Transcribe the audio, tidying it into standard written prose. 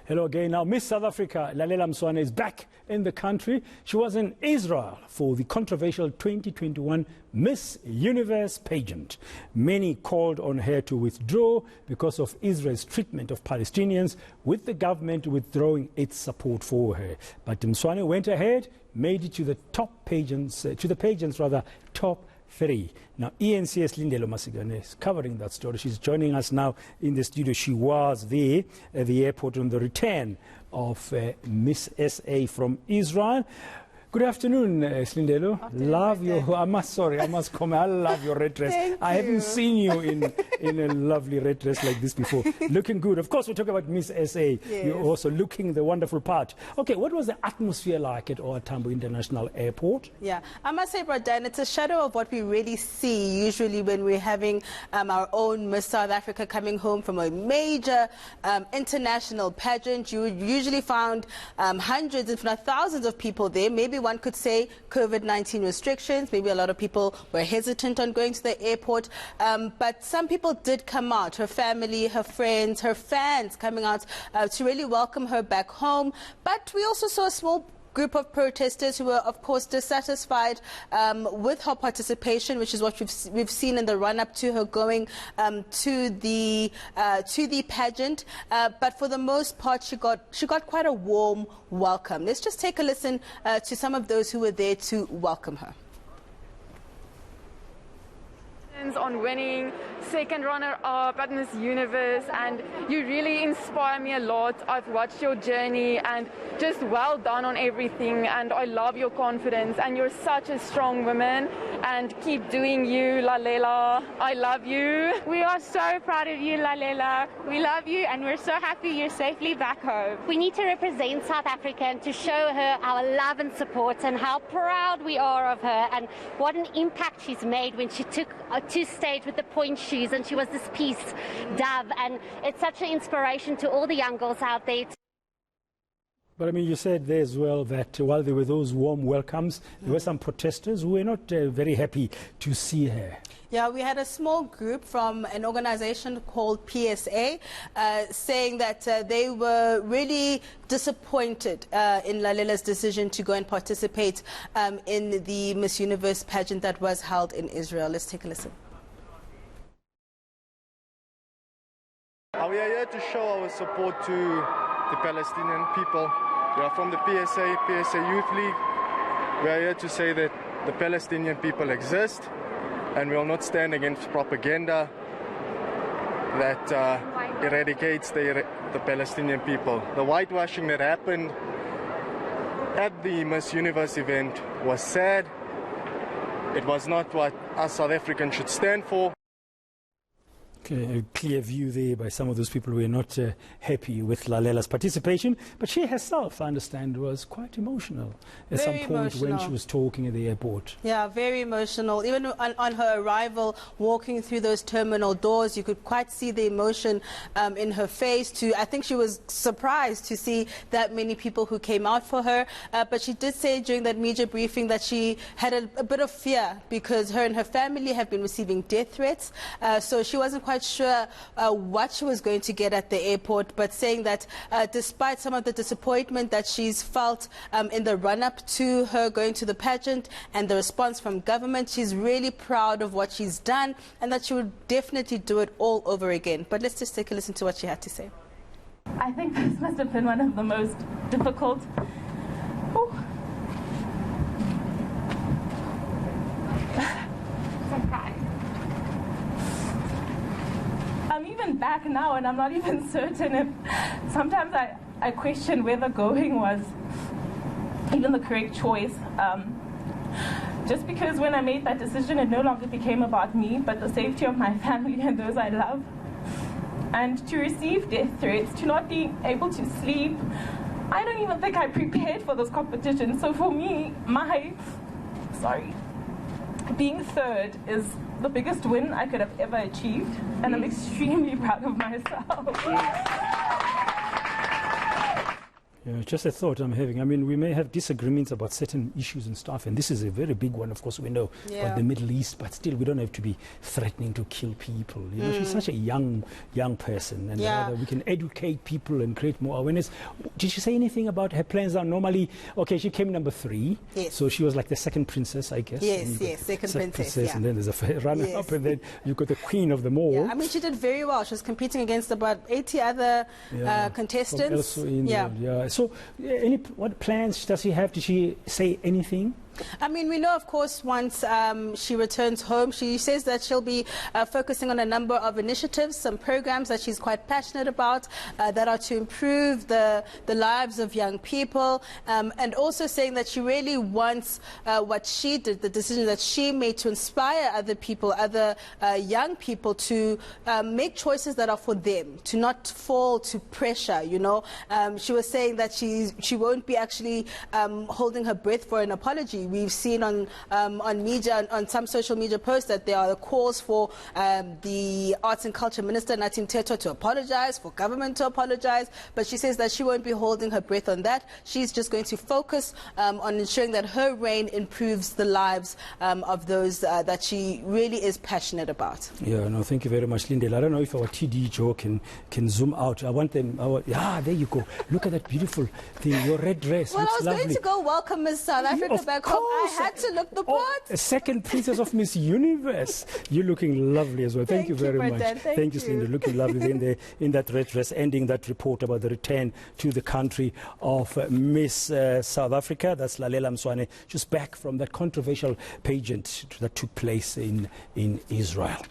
Hello again. Now, Miss South Africa Lalela Mswane is back in the country. She was in Israel for the controversial 2021 Miss Universe pageant. Many called on her to withdraw because of Israel's treatment of Palestinians, with the government withdrawing its support for her. But Mswane went ahead, made it to the top pageants, top 3. Now, eNCA Slindelo Masikane is covering that story. She's joining us now in the studio. She was there at the airport on the return of Miss SA from Israel. Good afternoon, Slindelo. I must comment. I love your red dress. I haven't seen you in a lovely red dress like this before. Looking good. Of course, we talk about Miss SA. Yes. You're also looking the wonderful part. Okay, what was the atmosphere like at OR Tambo International Airport? Yeah, I must say, Dan, it's a shadow of what we really see usually when we're having our own Miss South Africa coming home from a major international pageant. You would usually find hundreds, if not thousands of people there. Maybe one could say COVID-19 restrictions. Maybe a lot of people were hesitant on going to the airport. But some people did come out, her family, her friends, her fans coming out to really welcome her back home. But we also saw a small group of protesters who were, of course, dissatisfied with her participation, which is what we've seen in the run-up to her going to the pageant. But for the most part, she got quite a warm welcome. Let's just take a listen to some of those who were there to welcome her. On winning second runner-up at Miss Universe, and you really inspire me a lot. I've watched your journey and just well done on everything, and I love your confidence, and you're such a strong woman, and keep doing you, Lalela. I love you. We are so proud of you, Lalela. We love you, and we're so happy you're safely back home. We need to represent South Africa and to show her our love and support and how proud we are of her and what an impact she's made when she took to stage with the point shoes, and she was this peace dove, and it's such an inspiration to all the young girls out there. But I mean, you said there as well that while there were those warm welcomes, there were some protesters who were not very happy to see her. Yeah, we had a small group from an organization called PSA saying that they were really disappointed in Lalela's decision to go and participate in the Miss Universe pageant that was held in Israel. Let's take a listen. We are here to show our support to the Palestinian people. We are from the PSA Youth League. We are here to say that the Palestinian people exist, and we will not stand against propaganda that eradicates the Palestinian people. The whitewashing that happened at the Miss Universe event was sad. It was not what us South Africans should stand for. A clear view there by some of those people who were not happy with Lalela's participation. But she herself, I understand, was quite emotional at some point when she was talking at the airport. Yeah, very emotional. Even on her arrival, walking through those terminal doors, you could quite see the emotion in her face. I think she was surprised to see that many people who came out for her. But she did say during that media briefing that she had a bit of fear because her and her family have been receiving death threats. So she wasn't quite sure what she was going to get at the airport, but saying that despite some of the disappointment that she's felt in the run-up to her going to the pageant and the response from government, she's really proud of what she's done and that she would definitely do it all over again. But let's just take a listen to what she had to say. I think this must have been one of the most difficult. I'm even back now, and I'm not even certain if sometimes I question whether going was even the correct choice. Just because when I made that decision, it no longer became about me, but the safety of my family and those I love. And to receive death threats, to not be able to sleep, I don't even think I prepared for this competition. So for me, being third is the biggest win I could have ever achieved, and I'm extremely proud of myself. Yeah, just a thought I'm having. I mean, we may have disagreements about certain issues and stuff, and this is a very big one, of course, we know, about the Middle East, but still we don't have to be threatening to kill people. You know, she's such a young person, and rather we can educate people and create more awareness. Did she say anything about her plans? Now, normally, okay, she came number 3, so she was like the second princess, I guess. Yes, second princess. And then there's a runner-up, and then you've got the queen of them all. Yeah. I mean, she did very well. She was competing against about 80 other contestants. So, what plans does she have? Did she say anything? I mean, we know, of course, once she returns home, she says that she'll be focusing on a number of initiatives, some programs that she's quite passionate about that are to improve the lives of young people, and also saying that she really wants what she did, the decision that she made to inspire other people, other young people to make choices that are for them, to not fall to pressure, you know. She was saying that she won't be actually holding her breath for an apology. We've seen on media, on some social media posts, that there are calls for the Arts and Culture Minister, Nathi Mthethwa, to apologize, for government to apologize, but she says that she won't be holding her breath on that. She's just going to focus on ensuring that her reign improves the lives of those that she really is passionate about. Yeah, no, thank you very much, Slindelo. I don't know if our TD Joe can zoom out. I want them, there you go. Look at that beautiful thing, your red dress. Well, I was lovely. going to go welcome Miss South Africa back home. I had to look the part. A second princess of Miss Universe. You're looking lovely as well. Thank you very much. Thank you, Slindelo. Looking lovely in that red dress, ending that report about the return to the country of Miss South Africa. That's Lalela Mswane, just back from that controversial pageant that took place in Israel.